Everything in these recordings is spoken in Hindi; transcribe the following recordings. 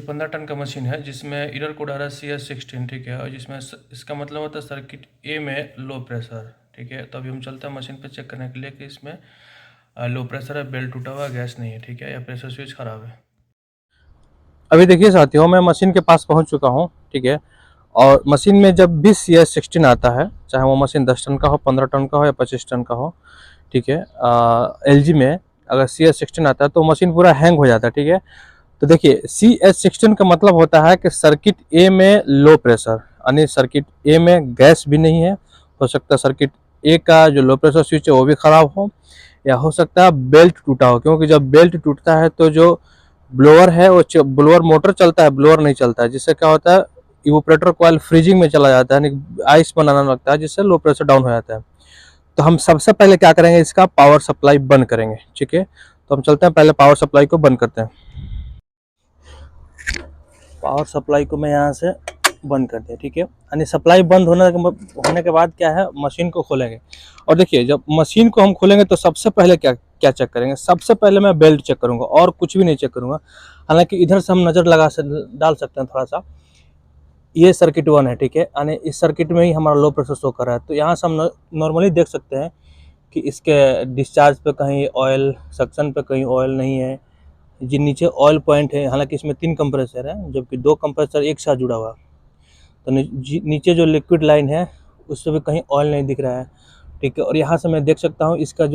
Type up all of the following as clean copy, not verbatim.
15 टन का मशीन है जिसमें एरर कोड आ रहा है CS16, ठीक है, और जिसमें इसका मतलब होता है सर्किट ए में लो प्रेशर, ठीक है। तो अभी हम चलते हैं मशीन पे चेक करने के लिए कि इसमें लो प्रेशर है, बेल्ट टूटा हुआ, गैस नहीं है, ठीक है, या प्रेशर स्विच खराब है। अभी देखिए साथियों, मैं मशीन के पास पहुंच चुका हूं, ठीक है। और मशीन में जब भी CS16 आता है, चाहे वो मशीन 10 टन का हो, 15 टन का हो या 25 टन का हो, ठीक है, LG में अगर CS16 आता है तो मशीन पूरा हैंग हो जाता है, ठीक है। तो देखिए CS16 का मतलब होता है कि सर्किट ए में लो प्रेशर, यानी सर्किट ए में गैस भी नहीं है। हो सकता है सर्किट ए का जो लो प्रेशर स्विच है वो भी खराब हो, या हो सकता है बेल्ट टूटा हो, क्योंकि जब बेल्ट टूटता है तो जो ब्लोअर है वो ब्लोअर मोटर चलता है, ब्लोअर नहीं चलता है, जिससे क्या होता है इवोपरेटर कॉइल फ्रीजिंग में चला जाता है, यानी आइस बनाना लगता है, जिससे लो प्रेशर डाउन हो जाता है। तो हम सबसे पहले क्या करेंगे, इसका पावर सप्लाई बंद करेंगे, ठीक है। तो हम चलते हैं, पहले पावर सप्लाई को बंद करते हैं। पावर सप्लाई को मैं यहाँ से बंद कर दिया, ठीक है। यानी सप्लाई बंद होने के बाद क्या है, मशीन को खोलेंगे। और देखिए जब मशीन को हम खोलेंगे तो सबसे पहले क्या क्या चेक करेंगे, सबसे पहले मैं बेल्ट चेक करूंगा और कुछ भी नहीं चेक करूंगा। हालांकि इधर से हम नज़र डाल सकते हैं थोड़ा सा। ये सर्किट 1 है, ठीक है, यानी इस सर्किट में ही हमारा लो प्रेशर शो कर रहा है। तो यहाँ से हम नॉर्मली देख सकते हैं कि इसके डिस्चार्ज पे कहीं ऑयल, सक्शन पे कहीं ऑयल नहीं है। जी नीचे ऑयल पॉइंट है, हालांकि इसमें 3 कंप्रेसर है जबकि 2 कंप्रेसर एक साथ जुड़ा हुआ। तो नीचे जो लिक्विड लाइन है उससे भी कहीं ऑयल नहीं दिख रहा है, ठीक है। और यहाँ से मैं देख सकता हूँ इसका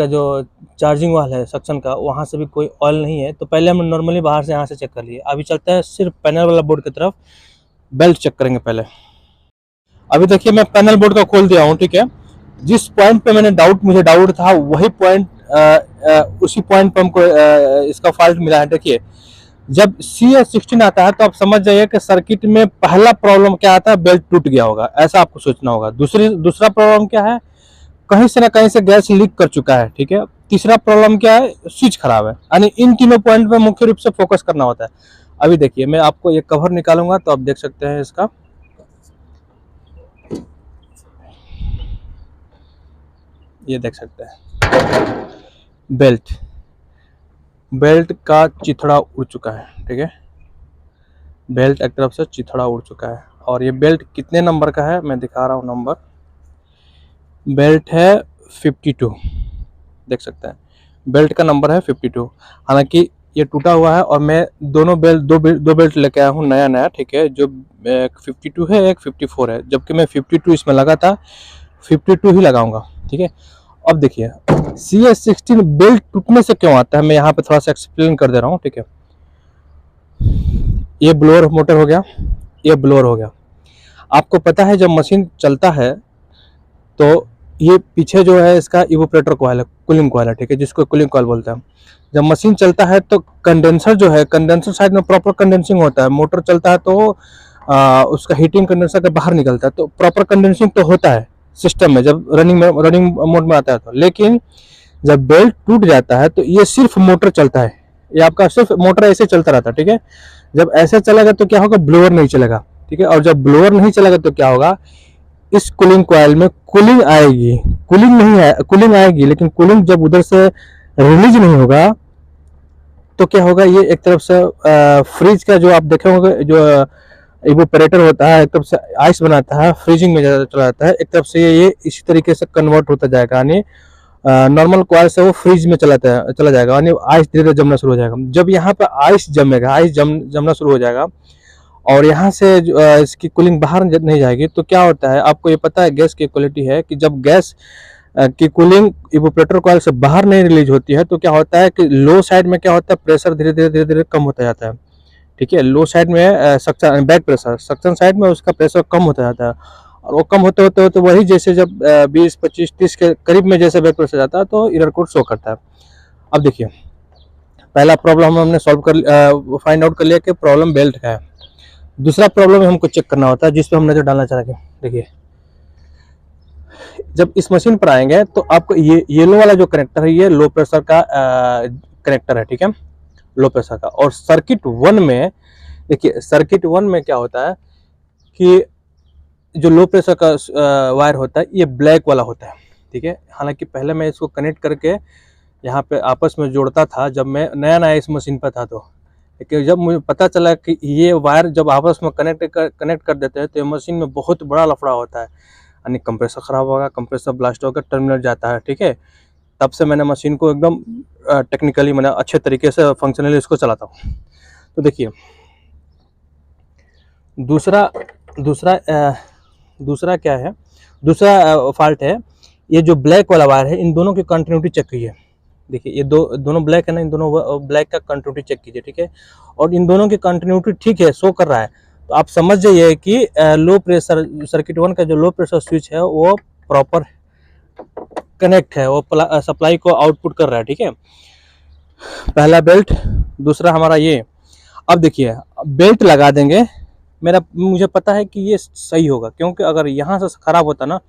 जो चार्जिंग वाल है सक्शन का, वहाँ से भी कोई ऑयल नहीं है। तो पहले हम नॉर्मली बाहर से यहाँ से चेक कर लिए। अभी चलते हैं सिर्फ पैनल वाला बोर्ड की तरफ, बेल्ट चेक करेंगे पहले। अभी देखिए मैं पैनल बोर्ड का खोल दिया हूँ, ठीक है। जिस पॉइंट पे मुझे डाउट था वही पॉइंट, उसी पॉइंट पे हमको इसका फॉल्ट मिला है। देखिए जब CS16 आता है तो आप समझ जाइए कि सर्किट में पहला प्रॉब्लम क्या आता है, बेल्ट टूट गया होगा, ऐसा आपको सोचना होगा। दूसरा प्रॉब्लम क्या है, कहीं से ना कहीं से गैस लीक कर चुका है, ठीक है। तीसरा प्रॉब्लम क्या है, स्विच खराब है। यानी इन तीनों पॉइंट पे मुख्य रूप से फोकस करना होता है। अभी देखिए मैं आपको ये कवर निकालूंगा तो आप देख सकते हैं इसका, ये देख सकते हैं बेल्ट का चिथड़ा उड़ चुका है, ठीक है। बेल्ट एक तरफ से चिथड़ा उड़ चुका है। और ये बेल्ट कितने नंबर का है मैं दिखा रहा हूँ नंबर। बेल्ट है 52, देख सकते हैं बेल्ट का नंबर है 52। हालांकि ये टूटा हुआ है और मैं दो बेल्ट लेके आया हूँ नया, ठीक है। जो एक 52 है, एक 54 है, जबकि मैं 52 इसमें लगा था, 52 ही लगाऊंगा, ठीक है। अब देखिए CS16 बेल्ट टूटने से क्यों आता है, मैं यहाँ पे थोड़ा सा एक्सप्लेन कर दे रहा हूँ, ठीक है। ये ब्लोअर मोटर हो गया, ये ब्लोअर हो गया। आपको पता है जब मशीन चलता है तो ये पीछे जो है इसका इवोपरेटर कॉइल है, कूलिंग कॉइल है, ठीक है, जिसको कूलिंग कॉइल बोलते हैं। जब मशीन चलता है तो कंडेंसर जो है, कंडेंसर साइड में प्रॉपर कंडेंसिंग होता है। मोटर चलता है तो उसका हीटिंग कंडेंसर के बाहर निकलता है, तो प्रॉपर कंडेंसिंग तो होता है सिस्टम में जब रनिंग मोड में आता है। तो लेकिन जब बेल्ट टूट जाता है तो ये सिर्फ मोटर चलता है, ये आपका सिर्फ मोटर ऐसे चलता रहता है, ठीक है। जब ऐसे चलेगा तो क्या होगा, ब्लोअर नहीं चलेगा, ठीक है। और जब ब्लोअर नहीं चलेगा तो क्या होगा, इस कूलिंग कॉइल में कूलिंग आएगी, कूलिंग नहीं है, कूलिंग आएगी, लेकिन कूलिंग जब उधर से रिलीज नहीं होगा तो क्या होगा, ये एक तरफ से फ्रीज का जो आप देखे होंगे, जो इवोपरेटर होता है, एक तरफ से आइस बनाता है, फ्रीजिंग में चला जाता है, एक तरफ से ये इसी तरीके से कन्वर्ट होता जाएगा, यानी नॉर्मल कॉइल से वो फ्रीज में चला जाएगा, यानी आइस धीरे धीरे जमना शुरू हो जाएगा। जब यहाँ पे आइस जमेगा, जमना शुरू हो जाएगा और यहाँ से इसकी कूलिंग बाहर नहीं जाएगी, तो क्या होता है, आपको ये पता है गैस की क्वालिटी है कि जब गैस की कूलिंग इवोपरेटर कॉइल से बाहर नहीं रिलीज होती है तो क्या होता है कि लो साइड में क्या होता है, प्रेशर धीरे धीरे कम होता जाता है, ठीक है। लो साइड में suction back pressure, suction side में उसका प्रेशर कम होता जाता है, और वो कम होते होते होते वही जैसे जब 20, 25, 30 के करीब में जैसे बैक प्रेशर जाता है तो एरर कोड शो करता है। अब देखिए पहला प्रॉब्लम हमने फाइंड आउट कर लिया कि प्रॉब्लम बेल्ट का है। दूसरा प्रॉब्लम हमको चेक करना होता है, जिस पे हम नजर डालना चाहेंगे। देखिए जब इस मशीन पर आएंगे तो आपको ये येलो वाला जो कनेक्टर है, ये लो प्रेशर का कनेक्टर है, ठीक है, लो प्रेशर का। और सर्किट 1 में देखिए, सर्किट 1 में क्या होता है कि जो लो प्रेशर का वायर होता है ये ब्लैक वाला होता है, ठीक है। हालांकि पहले मैं इसको कनेक्ट करके यहाँ पे आपस में जोड़ता था जब मैं नया नया इस मशीन पर था। तो लेकिन जब मुझे पता चला कि ये वायर जब आपस में कनेक्ट कर देते हैं तो ये मशीन में बहुत बड़ा लफड़ा होता है, यानी कंप्रेसर ख़राब होगा, कंप्रेसर ब्लास्ट होकर टर्मिनल जाता है, ठीक है। तब से मैंने मशीन को एकदम टेक्निकली मैंने अच्छे तरीके से फंक्शनली इसको चलाता हूँ। तो देखिए दूसरा दूसरा दूसरा क्या है, दूसरा फॉल्ट है, ये जो ब्लैक वाला वायर है इन दोनों की कंटिन्यूटी चेक कीजिए। देखिए ये दोनों ब्लैक है ना, इन दोनों ब्लैक का कंटिन्यूटी चेक कीजिए, ठीक है। और इन दोनों की कंटिन्यूटी ठीक है, शो कर रहा है, तो आप समझ जाइए कि लो प्रेशर सर्किट 1 का जो लो प्रेशर स्विच है वो प्रॉपर कनेक्ट है, वो सप्लाई को आउटपुट कर रहा है, ठीक है। पहला बेल्ट, दूसरा हमारा ये। अब देखिए बेल्ट लगा देंगे, मुझे पता है कि ये सही होगा, क्योंकि अगर यहाँ से ख़राब होता ना,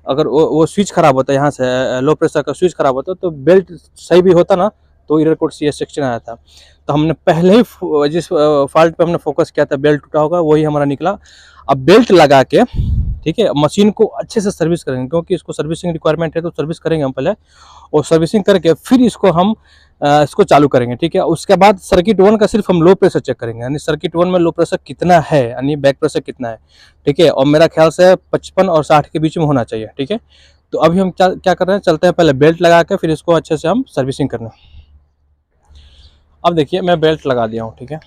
अगर वो स्विच ख़राब होता, यहाँ से लो प्रेशर का स्विच ख़राब होता तो बेल्ट सही भी होता ना, तो एरर कोड CS16 आया था। तो हमने पहले ही जिस फॉल्ट पे हमने फोकस किया था बेल्ट टूटा होगा, वही हमारा निकला। अब बेल्ट लगा के, ठीक है, मशीन को अच्छे से सर्विस करेंगे, क्योंकि इसको सर्विसिंग रिक्वायरमेंट है, तो सर्विस करेंगे हम पहले, और सर्विसिंग करके फिर इसको हम इसको चालू करेंगे, ठीक है। उसके बाद सर्किट 1 का सिर्फ हम लो प्रेशर चेक करेंगे, यानी सर्किट 1 में लो प्रेशर कितना है, यानी बैक प्रेशर कितना है, ठीक है। और मेरा ख्याल से 55 और 60 के बीच में होना चाहिए, ठीक है। तो अभी हम क्या कर रहे हैं, चलते हैं पहले बेल्ट लगा के, फिर इसको अच्छे से हम सर्विसिंग करना। अब देखिए मैं बेल्ट लगा दिया हूँ, ठीक है।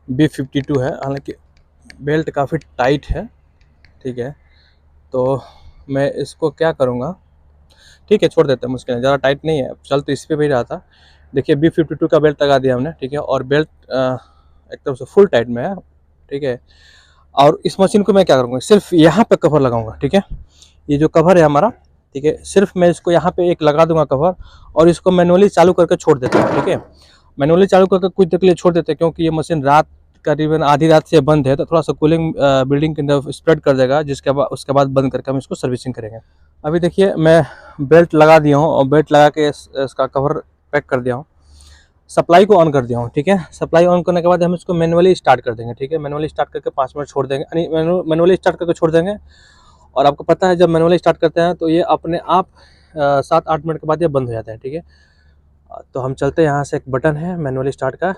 B52 है, हालांकि बेल्ट काफ़ी टाइट है, ठीक है। तो मैं इसको क्या करूँगा, ठीक है, छोड़ देते हैं, मुश्किल है, ज़्यादा टाइट नहीं है, चल तो इस पर भी रहा था। देखिए B52 का बेल्ट लगा दिया हमने, ठीक है, और बेल्ट एकदम से फुल टाइट में है, ठीक है। और इस मशीन को मैं क्या करूँगा, सिर्फ यहाँ पे कवर लगाऊंगा, ठीक है। ये जो कवर है हमारा, ठीक है, सिर्फ मैं इसको यहाँ पे एक लगा दूंगा कवर, और इसको मैनुअली चालू करके छोड़ देता हूँ, ठीक है। मैनुअली चालू करके कुछ देर के लिए छोड़ देते हैं, क्योंकि ये मशीन रात करीबन आधी रात से बंद है, तो थोड़ा सा कूलिंग बिल्डिंग के अंदर स्प्रेड कर देगा, उसके बाद बंद करके हम इसको सर्विसिंग करेंगे। अभी देखिए मैं बेल्ट लगा दिया हूँ, और बेल्ट लगा के इसका कवर पैक कर दिया हूँ, सप्लाई को ऑन कर दिया हूँ, ठीक है। सप्लाई ऑन करने के बाद हम इसको मैनुअली स्टार्ट कर देंगे, ठीक है। मैनुअली स्टार्ट करके 5 मिनट छोड़ देंगे, यानी मैनुअली स्टार्ट करके छोड़ देंगे। और आपको पता है जब मैनुअली स्टार्ट करते हैं तो ये अपने आप 7-8 मिनट के बाद ये बंद हो जाता है, ठीक है। तो हम चलते हैं, यहाँ से एक बटन है मैनुअली स्टार्ट का।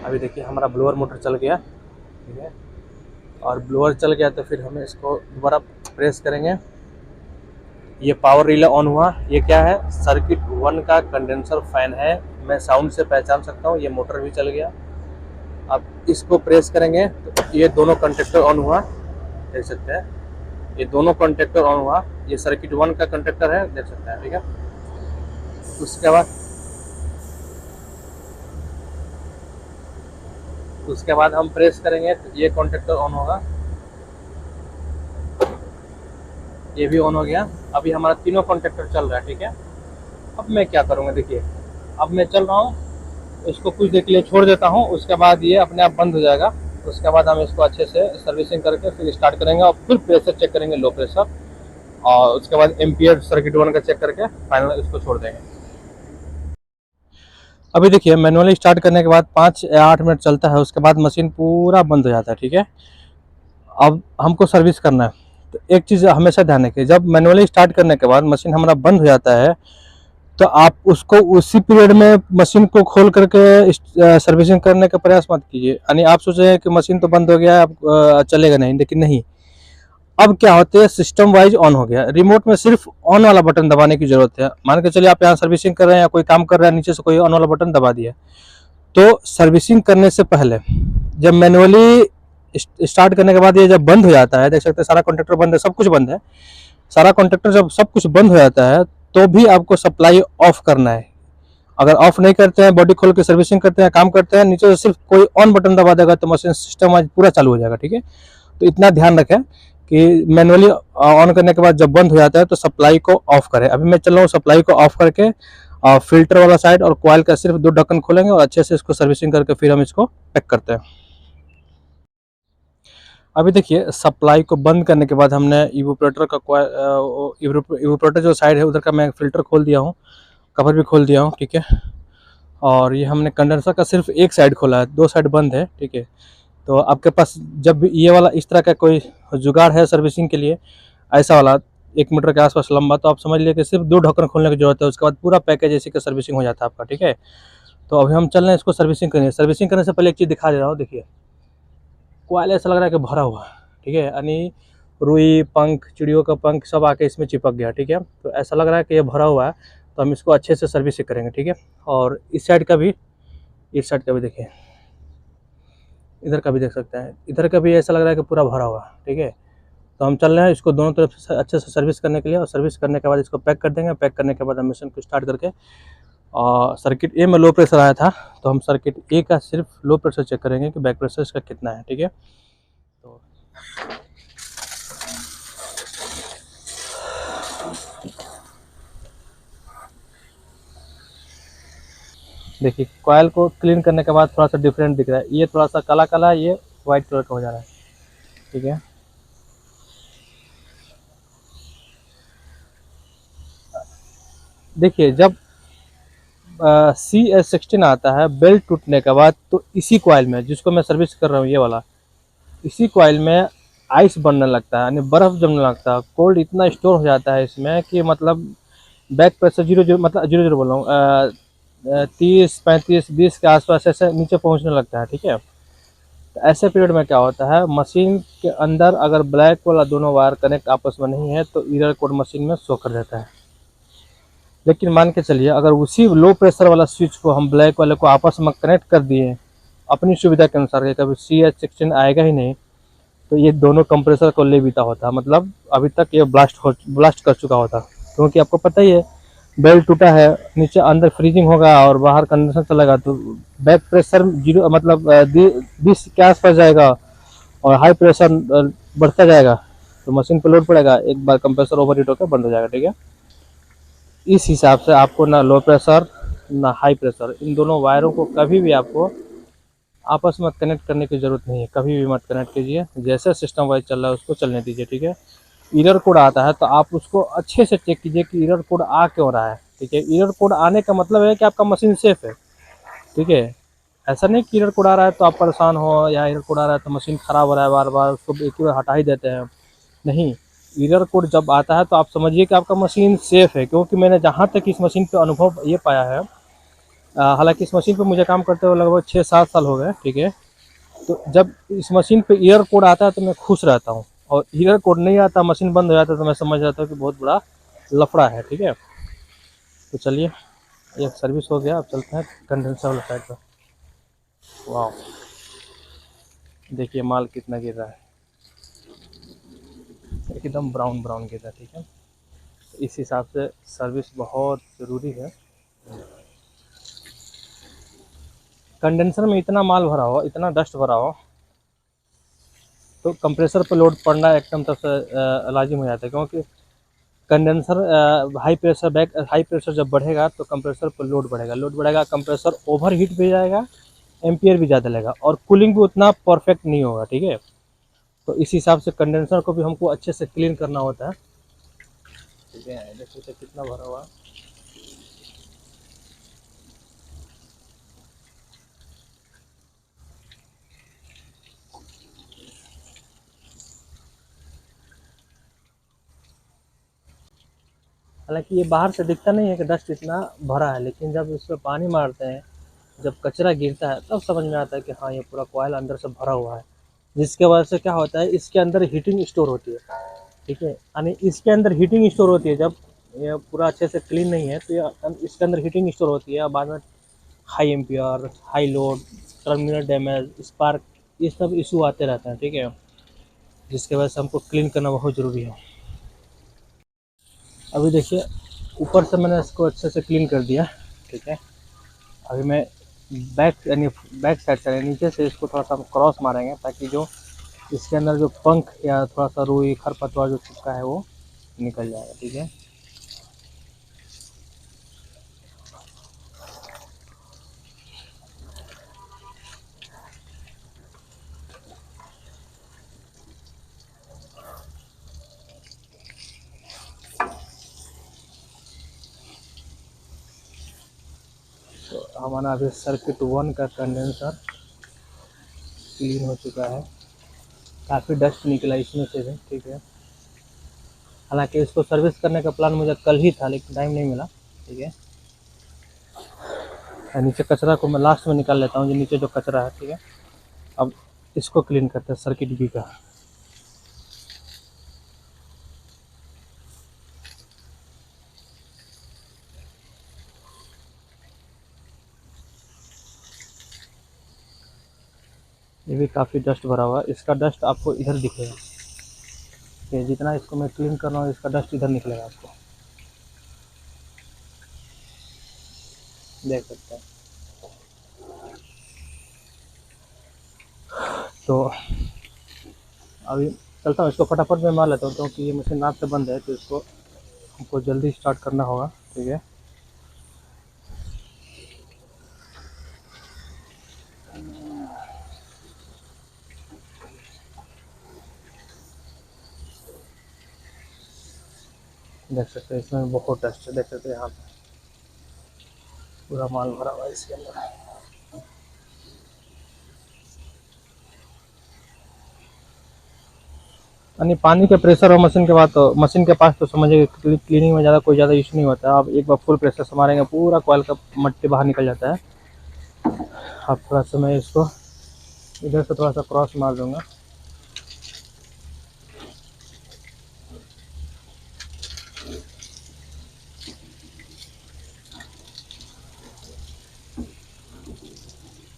अभी देखिए हमारा ब्लोअर मोटर चल गया, ठीक है, और ब्लोअर चल गया तो फिर हमें इसको दोबारा प्रेस करेंगे। ये पावर रिले ऑन हुआ। ये क्या है, सर्किट 1 का कंडेंसर फैन है, मैं साउंड से पहचान सकता हूँ। ये मोटर भी चल गया। अब इसको प्रेस करेंगे तो ये दोनों कंडक्टर ऑन हुआ, देख सकते हैं, ये दोनों कंडक्टर ऑन हुआ। ये सर्किट 1 का कंडक्टर है, देख सकते हैं, ठीक है। उसके बाद हम प्रेस करेंगे तो ये कॉन्टेक्टर ऑन होगा, ये भी ऑन हो गया। अभी हमारा तीनों कॉन्टेक्टर चल रहा है, ठीक है। अब मैं क्या करूँगा, देखिए अब मैं चल रहा हूँ, इसको कुछ देर के लिए छोड़ देता हूँ, उसके बाद ये अपने आप बंद हो जाएगा। उसके बाद हम इसको अच्छे से सर्विसिंग करके फिर स्टार्ट करेंगे, और फिर प्रेशर चेक करेंगे, लो प्रेशर, और उसके बाद एम्पियर सर्किट 1 का चेक करके फाइनल इसको छोड़ देंगे। अभी देखिए मैनुअली स्टार्ट करने के बाद 5 या 8 मिनट चलता है, उसके बाद मशीन पूरा बंद हो जाता है, ठीक है। अब हमको सर्विस करना है, तो एक चीज़ हमेशा ध्यान रखिए, जब मैनुअली स्टार्ट करने के बाद मशीन हमारा बंद हो जाता है तो आप उसको उसी पीरियड में मशीन को खोल करके सर्विसिंग करने का प्रयास मत कीजिए। यानी आप सोच रहे हैं कि मशीन तो बंद हो गया है, अब चलेगा नहीं, लेकिन नहीं। अब क्या होता है, सिस्टम वाइज ऑन हो गया, रिमोट में सिर्फ ऑन वाला बटन दबाने की जरूरत है। मान के चलिए आप यहाँ सर्विसिंग कर रहे हैं या कोई काम कर रहे हैं, नीचे से कोई ऑन वाला बटन दबा दिया, तो सर्विसिंग करने से पहले जब मैनुअली स्टार्ट करने के बाद ये जब बंद हो जाता है, देख सकते हैं सारा कॉन्ट्रैक्टर बंद है, सब कुछ बंद है, सारा कॉन्ट्रैक्टर जब सब कुछ बंद हो जाता है तो भी आपको सप्लाई ऑफ करना है। अगर ऑफ नहीं करते हैं, बॉडी खोल के सर्विसिंग करते हैं, काम करते हैं, नीचे से सिर्फ कोई ऑन बटन दबा देगा तो मशीन सिस्टम वाइज पूरा चालू हो जाएगा, ठीक है। तो इतना ध्यान रखें कि मैनुअली ऑन करने के बाद जब बंद हो जाता है तो सप्लाई को ऑफ करें। अभी मैं चल रहा हूँ सप्लाई को ऑफ करके, फिल्टर वाला साइड और कॉइल का सिर्फ 2 ढक्कन खोलेंगे और अच्छे से इसको सर्विसिंग करके फिर हम इसको पैक करते हैं। अभी देखिए सप्लाई को बंद करने के बाद हमने इवोपरेटर का इवोपरेटर जो साइड है उधर का मैं फ़िल्टर खोल दिया हूँ, कवर भी खोल दिया हूँ, ठीक है। और ये हमने कंडेंसर का सिर्फ एक साइड खोला है, 2 साइड बंद है, ठीक है। तो आपके पास जब भी ये वाला इस तरह का कोई जुगाड़ है सर्विसिंग के लिए, ऐसा वाला 1 मीटर के आसपास लंबा, तो आप समझ लीजिए कि सिर्फ 2 ढक्कन खोलने की जरूरत है, उसके बाद पूरा पैकेज एसी का सर्विसिंग हो जाता है आपका। ठीक है, तो अभी हम चल रहे हैं इसको सर्विसिंग करने। सर्विसिंग करने से पहले एक चीज़ दिखा दे रहा हूँ, देखिए कोयल ऐसा लग रहा है कि भरा हुआ है। ठीक है, यानी रुई, पंख, चिड़ियों का पंख सब आके इसमें चिपक गया। ठीक है, तो ऐसा लग रहा है कि ये भरा हुआ है, तो हम इसको अच्छे से सर्विसिंग करेंगे। ठीक है, और इस साइड का भी, इस साइड का भी देखिए, इधर का भी देख सकते हैं, इधर का भी ऐसा लग रहा है कि पूरा भरा हुआ है। ठीक है, तो हम चल रहे हैं इसको दोनों तरफ से अच्छे से सर्विस करने के लिए, और सर्विस करने के बाद इसको पैक कर देंगे। पैक करने के बाद हम मशीन को स्टार्ट करके, और सर्किट ए में लो प्रेशर आया था, तो हम सर्किट ए का सिर्फ लो प्रेशर चेक करेंगे कि बैक प्रेशर इसका कितना है। ठीक है, तो देखिए कॉयल को क्लीन करने के बाद थोड़ा सा डिफरेंट दिख रहा है, ये थोड़ा सा काला काला, ये वाइट कलर का हो जा रहा है। ठीक है, देखिए जब CS16 आता है बेल्ट टूटने के बाद, तो इसी कॉइल में जिसको मैं सर्विस कर रहा हूँ, ये वाला, इसी कॉइल में आइस बनने लगता है, यानी बर्फ़ जमने लगता है। कोल्ड इतना स्टोर हो जाता है इसमें कि मतलब बैक प्रेशर 0 0 मतलब 0 0 बोल रहा हूँ, 30 35 20 के आसपास ऐसे नीचे पहुँचने लगता है। ठीक है, तो ऐसे पीरियड में क्या होता है, मशीन के अंदर अगर ब्लैक वाला दोनों वायर कनेक्ट आपस में नहीं है, तो एरर कोड मशीन में शो कर देता है। लेकिन मान के चलिए अगर उसी लो प्रेशर वाला स्विच को हम ब्लैक वाले को आपस में कनेक्ट कर दिए अपनी सुविधा के अनुसार, कि कभी CS16 आएगा ही नहीं, तो ये दोनों कंप्रेसर को ले बीता होता, मतलब अभी तक ये ब्लास्ट कर चुका होता। क्योंकि आपको पता ही है बेल्ट टूटा है, नीचे अंदर फ्रीजिंग होगा और बाहर कंडेंसर चलेगा, तो बैक प्रेशर 0 मतलब 20 के आसपास जाएगा, और हाई प्रेशर बढ़ता जाएगा, तो मशीन पे लोड पड़ेगा, एक बार कंप्रेसर ओवरहीट होकर बंद हो जाएगा। ठीक है, इस हिसाब से आपको ना लो प्रेशर ना हाई प्रेशर, इन दोनों वायरों को कभी भी आपको आपस में कनेक्ट करने की ज़रूरत नहीं है, कभी भी मत कनेक्ट कीजिए। जैसे सिस्टम वाइज चल रहा है उसको चलने दीजिए। ठीक है, एरर कोड आता है तो आप उसको अच्छे से चेक कीजिए कि एरर कोड आ क्यों रहा है। ठीक है, एरर कोड आने का मतलब है कि आपका मशीन सेफ है। ठीक है, ऐसा नहीं कि एरर कोड आ रहा है तो आप परेशान हो, या एरर कोड आ रहा है तो मशीन ख़राब हो रहा है, बार बार उसको एक ही बार हटा ही देते हैं। नहीं, एरर कोड जब आता है तो आप समझिए कि आपका मशीन सेफ है। क्योंकि मैंने जहाँ तक इस मशीन पे अनुभव ये पाया है, हालांकि इस मशीन पे मुझे काम करते हुए लगभग 6-7 साल हो गए। ठीक है, तो जब इस मशीन पे एरर कोड आता है तो मैं खुश रहता हूँ, और एरर कोड नहीं आता, मशीन बंद हो जाता है, तो मैं समझ जाता हूँ कि बहुत बड़ा लफड़ा है। ठीक है, तो चलिए ये सर्विस हो गया, अब चलते हैं कंडेंसर वाला साइड पर। वाह, देखिए माल कितना गिर रहा है, एकदम ब्राउन ब्राउन गिर रहा है। ठीक है, इस हिसाब से सर्विस बहुत ज़रूरी है। कंडेंसर में इतना माल भरा हो, इतना डस्ट भरा हो, तो कंप्रेसर पर लोड पड़ना एकदम तब से लाजिम हो जाता है। क्योंकि कंडेंसर हाई प्रेशर जब बढ़ेगा तो कंप्रेसर पर लोड बढ़ेगा, कंप्रेसर ओवर हीट भी जाएगा, एम्पियर भी ज़्यादा लेगा, और कूलिंग भी उतना परफेक्ट नहीं होगा। ठीक है, तो इस हिसाब से कंडेंसर को भी हमको अच्छे से क्लीन करना होता है। ठीक है, देखिए कितना भरा हुआ है। हालांकि ये बाहर से दिखता नहीं है कि डस्ट इतना भरा है, लेकिन जब इस पर पानी मारते हैं, जब कचरा गिरता है, तब समझ में आता है कि हाँ ये पूरा कॉयल अंदर से भरा हुआ है। जिसके वजह से क्या होता है, इसके अंदर हीटिंग स्टोर होती है। ठीक है, यानी इसके अंदर हीटिंग स्टोर होती है। जब ये पूरा अच्छे से क्लीन नहीं है तो ये इसके अंदर हीटिंग स्टोर होती है, और बाद में high ampere, high load, terminal damage, spark, ये सब इशू आते रहते हैं। ठीक है, जिसके वजह से हमको क्लीन करना बहुत ज़रूरी है। अभी देखिए ऊपर से मैंने इसको अच्छे से क्लीन कर दिया। ठीक है, अभी मैं बैक साइड से नीचे से इसको थोड़ा सा हम क्रॉस मारेंगे, ताकि जो इसके अंदर जो पंख या थोड़ा सा रुई खरपतवार जो चिपका है वो निकल जाएगा। ठीक है, तो हमारा अभी सर्किट 1 का कंडेंसर क्लीन हो चुका है, काफ़ी डस्ट निकला इसमें से भी। ठीक है, हालांकि इसको सर्विस करने का प्लान मुझे कल ही था, लेकिन टाइम नहीं मिला। ठीक है, नीचे कचरा को मैं लास्ट में निकाल लेता हूँ, जो नीचे जो कचरा है। ठीक है, अब इसको क्लीन करते हैं सर्किट बी का। ये भी काफ़ी डस्ट भरा हुआ है, इसका डस्ट आपको इधर दिखेगा। ये जितना इसको मैं क्लीन कर रहा हूँ, इसका डस्ट इधर निकलेगा, आपको देख सकते हैं। तो अभी चलता हूँ, इसको फटाफट में मार लेता हूँ, क्योंकि ये मशीन रात से बंद है, तो इसको हमको जल्दी स्टार्ट करना होगा। ठीक है, देख सकते हैं इसमें बहुत डस्ट है, देख सकते हैं यहाँ पे पूरा माल भरा हुआ है इसके अंदर। यानी पानी के प्रेशर और मशीन के बाद तो मशीन के पास तो समझिए क्लीनिंग में ज़्यादा कोई ज़्यादा इशू नहीं होता है। आप एक बार फुल प्रेशर से मारेंगे, पूरा कॉइल का मट्टी बाहर निकल जाता है। अब थोड़ा सा मैं इसको इधर से थोड़ा सा क्रॉस मार दूंगा।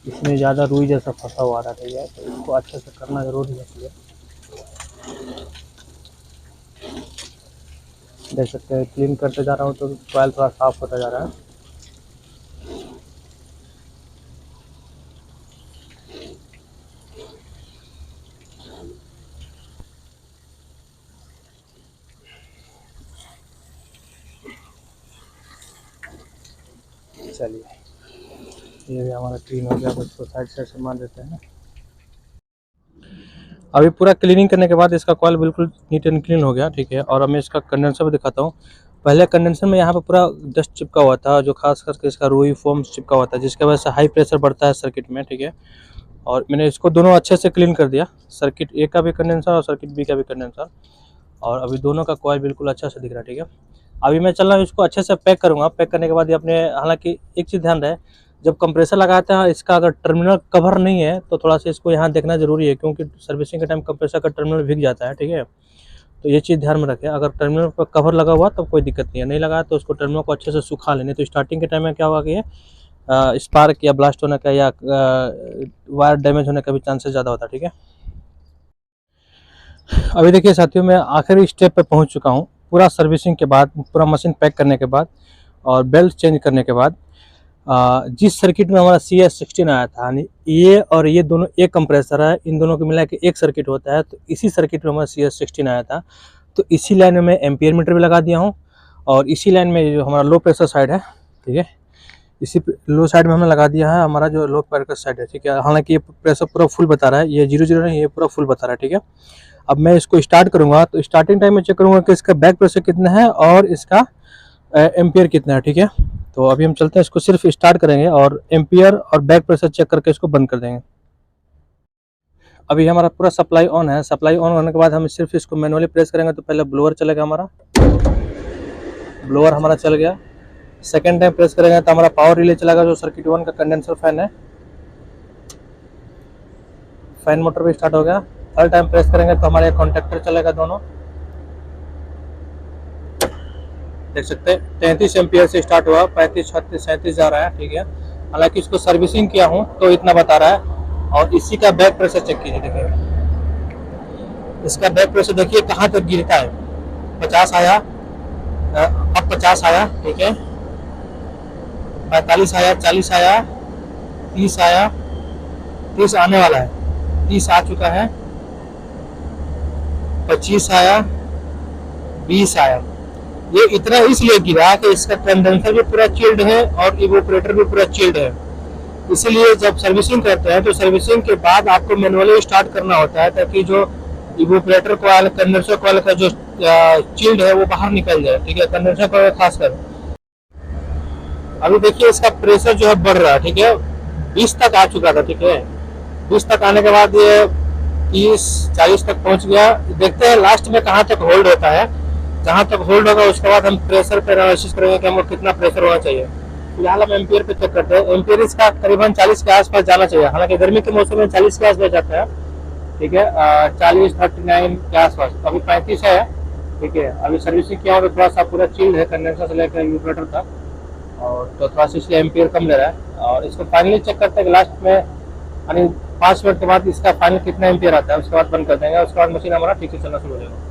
इसमें ज़्यादा रुई जैसा फंसा हुआ रहा है, तो इसको अच्छे से करना जरूरी है। देख सकते हैं क्लीन करते जा रहा हूँ तो कॉइल थोड़ा साफ होता जा रहा है। चलिए, ये भी हमारा क्लीन हो गया, उसको साइड से मार देते हैं। अभी पूरा क्लीनिंग करने के बाद इसका कॉइल बिल्कुल नीट एंड क्लीन हो गया। ठीक है, और अब मैं इसका कंडेंसर भी दिखाता हूँ। पहले कंडेंसर में यहाँ पे पूरा डस्ट चिपका हुआ था, जो खास करके इसका रुई फोम चिपका हुआ था, जिसकी वजह से हाई प्रेशर बढ़ता है सर्किट में। ठीक है, और मैंने इसको दोनों अच्छे से क्लीन कर दिया, सर्किट ए का भी कंडेंसर और सर्किट बी का भी कंडेंसर, और अभी दोनों का कॉइल बिल्कुल अच्छा से दिख रहा है। ठीक है, अभी मैं चल रहा हूँ, इसको अच्छे से पैक करूँगा। पैक करने के बाद ये अपने, हालांकि एक चीज़ ध्यान रहे, जब कंप्रेसर लगाते हैं इसका अगर टर्मिनल कवर नहीं है तो थोड़ा सा इसको यहाँ देखना जरूरी है, क्योंकि सर्विसिंग के टाइम कंप्रेसर का टर्मिनल भीग जाता है। ठीक है, तो ये चीज़ ध्यान में रखें। अगर टर्मिनल पर कवर लगा हुआ तब कोई दिक्कत नहीं है, नहीं लगा तो उसको टर्मिनल को अच्छे से सुखा लेने। तो स्टार्टिंग के टाइम में क्या होगा कि स्पार्क या ब्लास्ट होने का या वायर डैमेज होने का भी चांसेस ज़्यादा होता है। ठीक है, अभी देखिए साथियों, मैं आखिरी स्टेप पे पहुंच चुका हूं। पूरा सर्विसिंग के बाद, पूरा मशीन पैक करने के बाद और बेल्ट चेंज करने के बाद, जिस सर्किट में हमारा CS16 आया था, यानी ये और ये दोनों एक कंप्रेसर है, इन दोनों को मिला के एक सर्किट होता है, तो इसी सर्किट में हमारा CS16 आया था। तो इसी लाइन में मैं एम्पियर मीटर भी लगा दिया हूँ, और इसी लाइन में जो हमारा लो प्रेशर साइड है, ठीक है, इसी लो साइड में हमने लगा दिया है हमारा जो लो प्रेशर साइड है। ठीक है, हालांकि ये प्रेशर पूरा फुल बता रहा है, ये 0 नहीं, ये पूरा फुल बता रहा है। ठीक है, अब मैं इसको स्टार्ट करूंगा तो स्टार्टिंग टाइम में चेक करूंगा कि इसका बैक प्रेशर कितना है और इसका एम्पियर कितना है। ठीक है, तो अभी हम चलते हैं, इसको सिर्फ स्टार्ट करेंगे और एम्पियर और बैक प्रेशर चेक करके इसको बंद कर देंगे। अभी हमारा पूरा सप्लाई ऑन है। सप्लाई ऑन होने के बाद हम सिर्फ इसको मैनुअली प्रेस करेंगे तो पहले ब्लोअर चलेगा, हमारा ब्लोअर हमारा चल गया। सेकेंड टाइम प्रेस करेंगे तो हमारा पावर रिले चलेगा, जो सर्किट 1 का कंडेंसर फैन है, फैन मोटर भी स्टार्ट हो गया। थर्ड टाइम प्रेस करेंगे तो हमारे कॉन्टेक्टर चलेगा दोनों, देख सकते हैं 33 एम्पियर से स्टार्ट हुआ, 35, 36, 37 जा रहा है। ठीक है, हालांकि इसको सर्विसिंग किया हूँ तो इतना बता रहा है। और इसी का बैक प्रेशर चेक कीजिए, देखिए इसका बैक प्रेशर देखिए कहाँ तक गिरता है। 50 आया, अब 50 आया, ठीक है, 45 आया, 40 आया, 30 आया, 30 आने वाला है, 30 आ चुका है, 25 आया, 20 आया। ये इतना इसलिए गिरा कि इसका कंडेंसर भी पूरा चिल्ड है और इवोपरेटर भी पूरा चिल्ड है। इसीलिए जब सर्विसिंग करते हैं तो सर्विसिंग के बाद आपको मैनुअली स्टार्ट करना होता है, ताकि जो इवोपरेटर कॉइल, कंडेंसर कॉइल का जो चिल्ड है वो बाहर निकल जाए। ठीक है, कंडेंसर कॉइल खासकर। अभी देखिए इसका प्रेशर जो है बढ़ रहा है। ठीक है, 20 तक आ चुका था। ठीक है, 20 तक आने के बाद ये 30, 40 तक पहुंच गया। देखते हैं लास्ट में कहाँ तक होल्ड होता है। जहाँ तक होल्ड होगा उसके बाद हम प्रेशर पे एनालिसिस करेंगे कि हमको कितना प्रेशर होना चाहिए। फिलहाल हम एम्पियर पे चेक करते हैं। एम्पियर इसका करीबन 40 के आसपास जाना चाहिए, हालांकि गर्मी के मौसम में 40 के आसपास जाता है, ठीक है। 40 39 के आसपास, अभी 35 है, ठीक है। अभी सर्विसिंग किया हो तो थोड़ा सा पूरा चिल्ड है, कंडेंसर से लेकर यूपरेटर तक, और तो थोड़ा सा इसलिए एम्पियर कम ले रहा है। और इसको फाइनली चेक करते हैं लास्ट में, यानी 5 मिनट के बाद इसका फाइनल कितना एम्पियर आता है, उसके बाद बंद कर देंगे। उसके बाद मशीन हमारा ठीक से चलना शुरू हो जाएगा।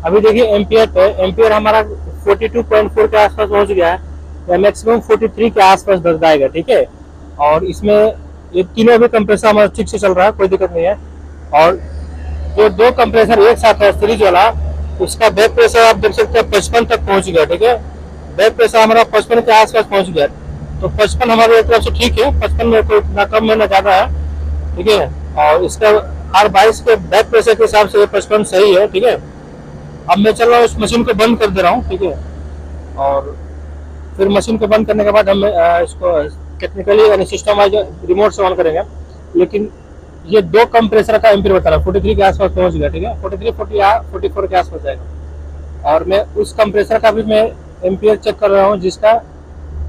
अभी देखिए एम्पियर पे, एम्पियर हमारा 42.4 के आसपास पहुंच गया है, या मैक्सिमम 43 के आसपास बताएगा, ठीक है। और इसमें ये तीनों भी कंप्रेसर हमारा ठीक से चल रहा है, कोई दिक्कत नहीं है। और जो दो कंप्रेसर एक साथ है सीरीज वाला, उसका बैक प्रेशर आप देख सकते हैं 55 तक पहुंच गया, ठीक है। बैक प्रेशर हमारा 55 के आसपास पहुंच गया, तो 55 हमारे एक तरफ से ठीक है, 55 में कोई ना कम में ना ज्यादा है, ठीक है। और इसका R22 के बैक प्रेशर के हिसाब से 55 सही है, ठीक है। अब मैं चल रहा हूँ, उस मशीन को बंद कर दे रहा हूँ, ठीक है। और फिर मशीन को बंद करने के बाद हम इसको टेक्निकली यानी सिस्टम वाइज रिमोट से ऑन करेंगे। लेकिन ये दो कंप्रेसर का एम्पियर बता रहा है, 43 के आसपास पहुंच गया, ठीक है। 43 44 के आसपास जाएगा। और मैं उस कंप्रेसर का भी मैं एम्पियर चेक कर रहा हूँ, जिसका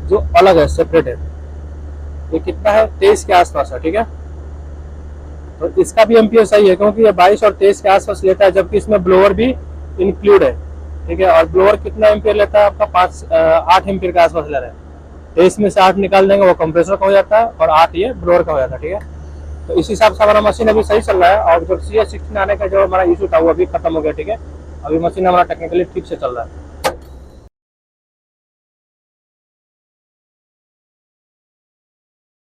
जो अलग है, सेपरेट है। ये कितना है, 23 के आसपास है, ठीक है। तो इसका भी एम्पियर सही है, क्योंकि ये 22 और 23 के आसपास लेता है, जबकि इसमें ब्लोअर भी इंक्लूड है, ठीक है। और ब्लोअर कितना एम्पियर लेता है आपका, 8 एम्पियर के आसपास ले रहा है। तो इसमें से 8 निकाल देंगे, वो कंप्रेसर का हो जाता है, और 8 ये ब्लोअर का हो जाता है, ठीक है। तो इस हिसाब से हमारा मशीन अभी सही चल रहा है। और जो CS16 आने का जो हमारा इशू था वो अभी खत्म हो गया, ठीक है। अभी मशीन हमारा टेक्निकली ठीक से चल रहा है।